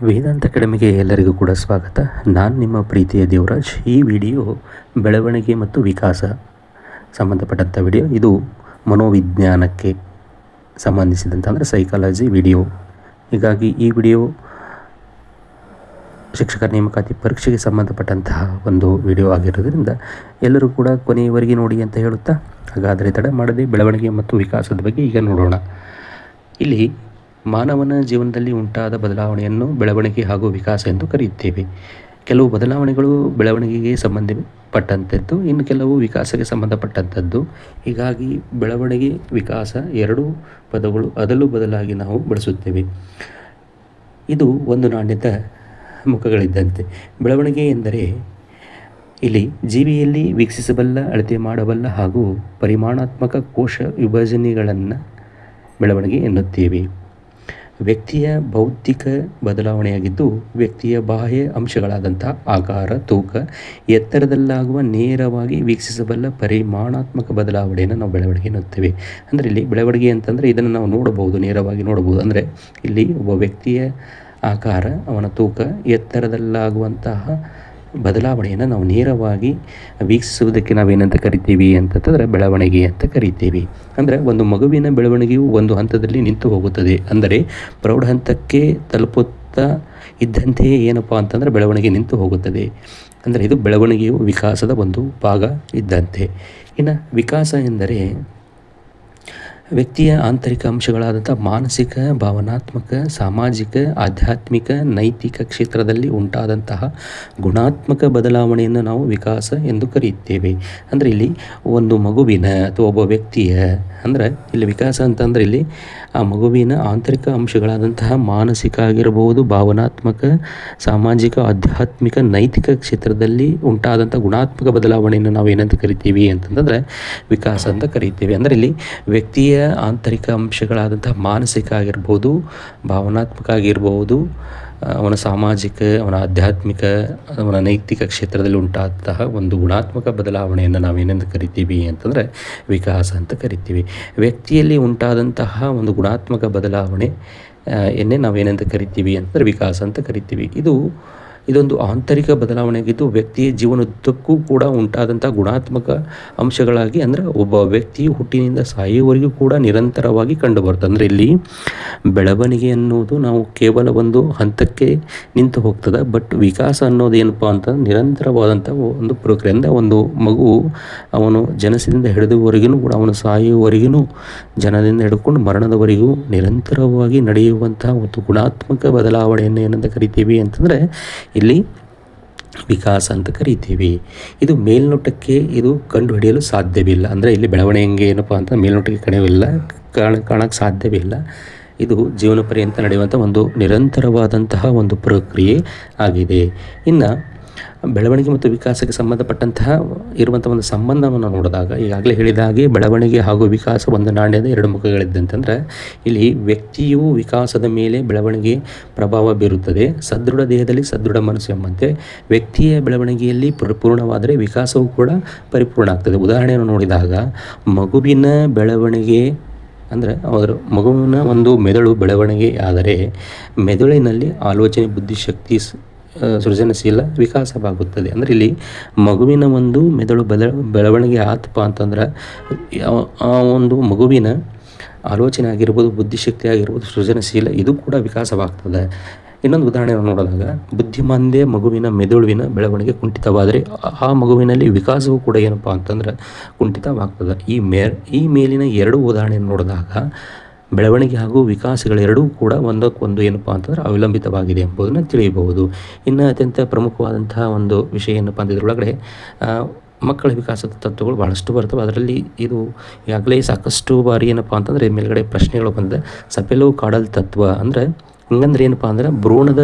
ವೇದಾಂತ ಅಕಾಡೆಮಿಗೆ ಎಲ್ಲರಿಗೂ ಕೂಡ ಸ್ವಾಗತ. ನಾನು ನಿಮ್ಮ ಪ್ರೀತಿಯ ದೇವರಾಜ್. ಈ ವಿಡಿಯೋ ಬೆಳವಣಿಗೆ ಮತ್ತು ವಿಕಾಸ ಸಂಬಂಧಪಟ್ಟಂಥ ವಿಡಿಯೋ. ಇದು ಮನೋವಿಜ್ಞಾನಕ್ಕೆ ಸಂಬಂಧಿಸಿದಂಥ ಅಂದರೆ ಸೈಕಾಲಜಿ ವಿಡಿಯೋ. ಹೀಗಾಗಿ ಈ ವಿಡಿಯೋ ಶಿಕ್ಷಕರ ನೇಮಕಾತಿ ಪರೀಕ್ಷೆಗೆ ಸಂಬಂಧಪಟ್ಟಂತಹ ಒಂದು ವಿಡಿಯೋ ಆಗಿರೋದ್ರಿಂದ ಎಲ್ಲರೂ ಕೂಡ ಕೊನೆಯವರೆಗೆ ನೋಡಿ ಅಂತ ಹೇಳುತ್ತಾ, ಹಾಗಾದರೆ ತಡ ಮಾಡದೆ ಬೆಳವಣಿಗೆ ಮತ್ತು ವಿಕಾಸದ ಬಗ್ಗೆ ಈಗ ನೋಡೋಣ. ಇಲ್ಲಿ ಮಾನವನ ಜೀವನದಲ್ಲಿ ಉಂಟಾದ ಬದಲಾವಣೆಯನ್ನು ಬೆಳವಣಿಗೆ ಹಾಗೂ ವಿಕಾಸ ಎಂದು ಕರೆಯುತ್ತೇವೆ. ಕೆಲವು ಬದಲಾವಣೆಗಳು ಬೆಳವಣಿಗೆಗೆ ಸಂಬಂಧಪಟ್ಟಂಥದ್ದು, ಇನ್ನು ಕೆಲವು ವಿಕಾಸಕ್ಕೆ ಸಂಬಂಧಪಟ್ಟಂಥದ್ದು. ಹೀಗಾಗಿ ಬೆಳವಣಿಗೆ ವಿಕಾಸ ಎರಡೂ ಪದಗಳು ಅದಲು ಬದಲಾಗಿ ನಾವು ಬಳಸುತ್ತೇವೆ. ಇದು ಒಂದು ನಾಣ್ಯದ ಮುಖಗಳಿದ್ದಂತೆ. ಬೆಳವಣಿಗೆ ಎಂದರೆ ಇಲ್ಲಿ ಜೀವಿಯಲ್ಲಿ ವೀಕ್ಷಿಸಬಲ್ಲ, ಅಳತೆ ಮಾಡಬಲ್ಲ ಹಾಗೂ ಪರಿಮಾಣಾತ್ಮಕ ಕೋಶ ವಿಭಜನೆಗಳನ್ನು ಬೆಳವಣಿಗೆ ಎನ್ನುತ್ತೇವೆ. ವ್ಯಕ್ತಿಯ ಬೌದ್ಧಿಕ ಬದಲಾವಣೆಯಾಗಿದ್ದು, ವ್ಯಕ್ತಿಯ ಬಾಹ್ಯ ಅಂಶಗಳಾದಂಥ ಆಕಾರ, ತೂಕ, ಎತ್ತರದಲ್ಲಾಗುವ ನೇರವಾಗಿ ವೀಕ್ಷಿಸಬಲ್ಲ ಪರಿಮಾಣಾತ್ಮಕ ಬದಲಾವಣೆಯನ್ನು ನಾವು ಬೆಳವಣಿಗೆ ಎನ್ನುತ್ತೇವೆ. ಅಂದರೆ ಇಲ್ಲಿ ಬೆಳವಣಿಗೆ ಅಂತಂದರೆ ಇದನ್ನು ನಾವು ನೋಡಬಹುದು, ನೇರವಾಗಿ ನೋಡಬಹುದು. ಅಂದರೆ ಇಲ್ಲಿ ಒಬ್ಬ ವ್ಯಕ್ತಿಯ ಆಕಾರ, ಅವನ ತೂಕ, ಎತ್ತರದಲ್ಲಾಗುವಂತಹ ಬದಲಾವಣೆಯನ್ನು ನಾವು ನೇರವಾಗಿ ವೀಕ್ಷಿಸುವುದಕ್ಕೆ ನಾವೇನಂತ ಕರಿತೀವಿ ಅಂತಂದರೆ ಬೆಳವಣಿಗೆ ಅಂತ ಕರಿತೀವಿ. ಅಂದರೆ ಒಂದು ಮಗುವಿನ ಬೆಳವಣಿಗೆಯು ಒಂದು ಹಂತದಲ್ಲಿ ನಿಂತು ಹೋಗುತ್ತದೆ. ಅಂದರೆ ಪ್ರೌಢ ಹಂತಕ್ಕೆ ತಲುಪುತ್ತಾ ಇದ್ದಂತೆಯೇ ಏನಪ್ಪ ಅಂತಂದರೆ ಬೆಳವಣಿಗೆ ನಿಂತು ಹೋಗುತ್ತದೆ. ಅಂದರೆ ಇದು ಬೆಳವಣಿಗೆಯು ವಿಕಾಸದ ಒಂದು ಭಾಗ ಇದ್ದಂತೆ. ಇನ್ನು ವಿಕಾಸ ಎಂದರೆ ವ್ಯಕ್ತಿಯ ಆಂತರಿಕ ಅಂಶಗಳಾದಂಥ ಮಾನಸಿಕ, ಭಾವನಾತ್ಮಕ, ಸಾಮಾಜಿಕ, ಆಧ್ಯಾತ್ಮಿಕ, ನೈತಿಕ ಕ್ಷೇತ್ರದಲ್ಲಿ ಉಂಟಾದಂತಹ ಗುಣಾತ್ಮಕ ಬದಲಾವಣೆಯನ್ನು ನಾವು ವಿಕಾಸ ಎಂದು ಕರೆಯುತ್ತೇವೆ. ಅಂದರೆ ಇಲ್ಲಿ ಒಂದು ಮಗುವಿನ ಅಥವಾ ಒಬ್ಬ ವ್ಯಕ್ತಿಯ ಅಂದರೆ ಇಲ್ಲಿ ವಿಕಾಸ ಅಂತಂದರೆ ಇಲ್ಲಿ ಆ ಮಗುವಿನ ಆಂತರಿಕ ಅಂಶಗಳಾದಂತಹ ಮಾನಸಿಕ ಆಗಿರಬಹುದು, ಭಾವನಾತ್ಮಕ, ಸಾಮಾಜಿಕ, ಆಧ್ಯಾತ್ಮಿಕ, ನೈತಿಕ ಕ್ಷೇತ್ರದಲ್ಲಿ ಉಂಟಾದಂಥ ಗುಣಾತ್ಮಕ ಬದಲಾವಣೆಯನ್ನು ನಾವು ಏನಂತ ಕರಿತೀವಿ ಅಂತಂದರೆ ವಿಕಾಸ ಅಂತ ಕರಿತೀವಿ. ಅಂದರೆ ಇಲ್ಲಿ ವ್ಯಕ್ತಿಯ ಆಂತರಿಕ ಅಂಶಗಳಾದಂತಹ ಮಾನಸಿಕ ಆಗಿರ್ಬೋದು, ಭಾವನಾತ್ಮಕ ಆಗಿರ್ಬೋದು, ಅವನ ಸಾಮಾಜಿಕ, ಅವನ ಆಧ್ಯಾತ್ಮಿಕ, ಅವನ ನೈತಿಕ ಕ್ಷೇತ್ರದಲ್ಲಿ ಉಂಟಾದಂತಹ ಒಂದು ಗುಣಾತ್ಮಕ ಬದಲಾವಣೆಯನ್ನು ನಾವೇನೆಂದು ಕರಿತೀವಿ ಅಂತಂದರೆ ವಿಕಾಸ ಅಂತ ಕರಿತೀವಿ. ವ್ಯಕ್ತಿಯಲ್ಲಿ ಉಂಟಾದಂತಹ ಒಂದು ಗುಣಾತ್ಮಕ ಬದಲಾವಣೆ ಎನ್ನೇ ನಾವೇನೆಂದು ಕರಿತೀವಿ ಅಂತಂದರೆ ವಿಕಾಸ ಅಂತ ಕರಿತೀವಿ. ಇದೊಂದು ಆಂತರಿಕ ಬದಲಾವಣೆಯಾಗಿದ್ದು, ವ್ಯಕ್ತಿಯ ಜೀವನದುದ್ದಕ್ಕೂ ಕೂಡ ಉಂಟಾದಂಥ ಗುಣಾತ್ಮಕ ಅಂಶಗಳಾಗಿ, ಅಂದರೆ ಒಬ್ಬ ವ್ಯಕ್ತಿಯು ಹುಟ್ಟಿನಿಂದ ಸಾಯುವವರೆಗೂ ಕೂಡ ನಿರಂತರವಾಗಿ ಕಂಡುಬರ್ತದೆ. ಅಂದರೆ ಇಲ್ಲಿ ಬೆಳವಣಿಗೆ ಅನ್ನೋದು ನಾವು ಕೇವಲ ಒಂದು ಹಂತಕ್ಕೆ ನಿಂತು ಹೋಗ್ತದೆ. ಬಟ್ ವಿಕಾಸ ಅನ್ನೋದು ಏನಪ್ಪ ಅಂತಂದ್ರೆ ನಿರಂತರವಾದಂಥ ಒಂದು ಪ್ರಕ್ರಿಯೆ. ಅಂದರೆ ಒಂದು ಮಗು ಅವನು ಜನನದಿಂದ ಹಿಡಿದುವರೆಗೂ ಕೂಡ ಅವನು ಸಾಯುವವರೆಗೂ, ಜನನದಿಂದ ಹಿಡ್ಕೊಂಡು ಮರಣದವರೆಗೂ ನಿರಂತರವಾಗಿ ನಡೆಯುವಂತಹ ಒಂದು ಗುಣಾತ್ಮಕ ಬದಲಾವಣೆಯನ್ನು ಏನಂತ ಕರಿತೀವಿ ಅಂತಂದರೆ ಇಲ್ಲಿ ವಿಕಾಸ ಅಂತ ಕರಿತೀವಿ. ಇದು ಮೇಲ್ನೋಟಕ್ಕೆ ಇದು ಕಂಡುಹಿಡಿಯಲು ಸಾಧ್ಯವಿಲ್ಲ. ಅಂದರೆ ಇಲ್ಲಿ ಬೆಳವಣಿಗೆ ಏನಪ್ಪ ಅಂತ ಮೇಲ್ನೋಟಕ್ಕೆ ಕಾಣಕ್ಕೆ ಸಾಧ್ಯವಿಲ್ಲ. ಇದು ಜೀವನ ಪರ್ಯಂತ ನಡೆಯುವಂಥ ಒಂದು ನಿರಂತರವಾದಂತಹ ಒಂದು ಪ್ರಕ್ರಿಯೆ ಆಗಿದೆ. ಇನ್ನು ಬೆಳವಣಿಗೆ ಮತ್ತು ವಿಕಾಸಕ್ಕೆ ಸಂಬಂಧಪಟ್ಟಂತಹ ಇರುವಂಥ ಒಂದು ಸಂಬಂಧವನ್ನು ನೋಡಿದಾಗ, ಈಗಾಗಲೇ ಹೇಳಿದ ಹಾಗೆ ಬೆಳವಣಿಗೆ ಹಾಗೂ ವಿಕಾಸ ಒಂದು ನಾಣ್ಯದ ಎರಡು ಮುಖಗಳಿದ್ದಂತಂದ್ರೆ ಇಲ್ಲಿ ವ್ಯಕ್ತಿಯು ವಿಕಾಸದ ಮೇಲೆ ಬೆಳವಣಿಗೆ ಪ್ರಭಾವ ಬೀರುತ್ತದೆ. ಸದೃಢ ದೇಹದಲ್ಲಿ ಸದೃಢ ಮನಸ್ಸು ಎಂಬಂತೆ ವ್ಯಕ್ತಿಯ ಬೆಳವಣಿಗೆಯಲ್ಲಿ ಪರಿಪೂರ್ಣವಾದರೆ ವಿಕಾಸವೂ ಕೂಡ ಪರಿಪೂರ್ಣ ಆಗ್ತದೆ. ಉದಾಹರಣೆಯನ್ನು ನೋಡಿದಾಗ ಮಗುವಿನ ಬೆಳವಣಿಗೆ ಅಂದರೆ ಅವರ ಮಗುವಿನ ಒಂದು ಮೆದುಳು ಬೆಳವಣಿಗೆ ಆದರೆ ಮೆದುಳಿನಲ್ಲಿ ಆಲೋಚನೆ, ಬುದ್ಧಿಶಕ್ತಿ, ಸೃಜನಶೀಲ ವಿಕಾಸವಾಗುತ್ತದೆ. ಅಂದರೆ ಇಲ್ಲಿ ಮಗುವಿನ ಒಂದು ಮೆದುಳು ಬೆಳವಣಿಗೆ ಆತಪ್ಪ ಅಂತಂದ್ರೆ ಆ ಒಂದು ಮಗುವಿನ ಆಲೋಚನೆ ಆಗಿರ್ಬೋದು, ಬುದ್ಧಿಶಕ್ತಿ ಆಗಿರ್ಬೋದು, ಸೃಜನಶೀಲ ಇದು ಕೂಡ ವಿಕಾಸವಾಗ್ತದೆ. ಇನ್ನೊಂದು ಉದಾಹರಣೆಯನ್ನು ನೋಡಿದಾಗ ಬುದ್ಧಿಮಾಂದ್ಯ ಮಗುವಿನ ಮೆದುಳಿನ ಬೆಳವಣಿಗೆ ಕುಂಠಿತವಾದರೆ ಆ ಮಗುವಿನಲ್ಲಿ ವಿಕಾಸವೂ ಕೂಡ ಏನಪ್ಪ ಅಂತಂದ್ರೆ ಕುಂಠಿತವಾಗ್ತದೆ. ಈ ಮೇಲಿನ ಎರಡು ಉದಾಹರಣೆಯನ್ನು ನೋಡಿದಾಗ ಬೆಳವಣಿಗೆ ಹಾಗೂ ವಿಕಾಸಗಳೆರಡೂ ಕೂಡ ಒಂದಕ್ಕೊಂದು ಏನಪ್ಪ ಅಂತಂದ್ರೆ ಅವಲಂಬಿತವಾಗಿದೆ ಎಂಬುದನ್ನು ತಿಳಿಯಬಹುದು. ಇನ್ನು ಅತ್ಯಂತ ಪ್ರಮುಖವಾದಂತಹ ಒಂದು ವಿಷಯ ಏನಪ್ಪ ಅಂತ ಇದರೊಳಗಡೆ ಮಕ್ಕಳ ವಿಕಾಸದ ತತ್ವಗಳು ಭಾಳಷ್ಟು ಬರ್ತವೆ. ಅದರಲ್ಲಿ ಇದು ಈಗಾಗಲೇ ಸಾಕಷ್ಟು ಬಾರಿ ಏನಪ್ಪ ಅಂತಂದರೆ ಮೇಲ್ಗಡೆ ಪ್ರಶ್ನೆಗಳು ಬಂದ ಸಪೆಲೋ ಕಾಡಲ್ ತತ್ವ. ಅಂದರೆ ಹಂಗಂದ್ರೆ ಏನಪ್ಪ ಅಂದ್ರೆ ಭ್ರೂಣದ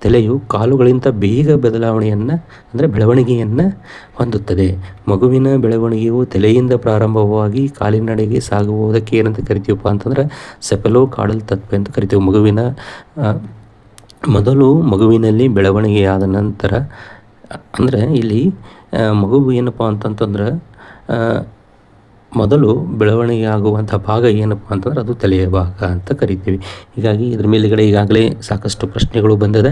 ತಲೆಯು ಕಾಲುಗಳಿಂದ ಬೇಗ ಬದಲಾವಣೆಯನ್ನು ಅಂದರೆ ಬೆಳವಣಿಗೆಯನ್ನು ಹೊಂದುತ್ತದೆ. ಮಗುವಿನ ಬೆಳವಣಿಗೆಯು ತಲೆಯಿಂದ ಪ್ರಾರಂಭವಾಗಿ ಕಾಲಿನಡೆಗೆ ಸಾಗುವುದಕ್ಕೆ ಏನಂತ ಕರಿತೀವಪ್ಪ ಅಂತಂದ್ರೆ ಸೆಪೆಲೋ ಕಾಡಲ್ ತತ್ವ ಅಂತ ಕರಿತೀವಿ. ಮಗುವಿನಲ್ಲಿ ಬೆಳವಣಿಗೆಯಾದ ನಂತರ ಅಂದರೆ ಇಲ್ಲಿ ಮಗು ಏನಪ್ಪ ಅಂತಂತಂದ್ರೆ ಮೊದಲು ಬೆಳವಣಿಗೆ ಆಗುವಂಥ ಭಾಗ ಏನಪ್ಪ ಅಂತಂದ್ರೆ ಅದು ತಲೆಯ ಭಾಗ ಅಂತ ಕರಿತೀವಿ. ಹೀಗಾಗಿ ಇದ್ರ ಮೇಲುಗಡೆ ಈಗಾಗಲೇ ಸಾಕಷ್ಟು ಪ್ರಶ್ನೆಗಳು ಬಂದಿದೆ.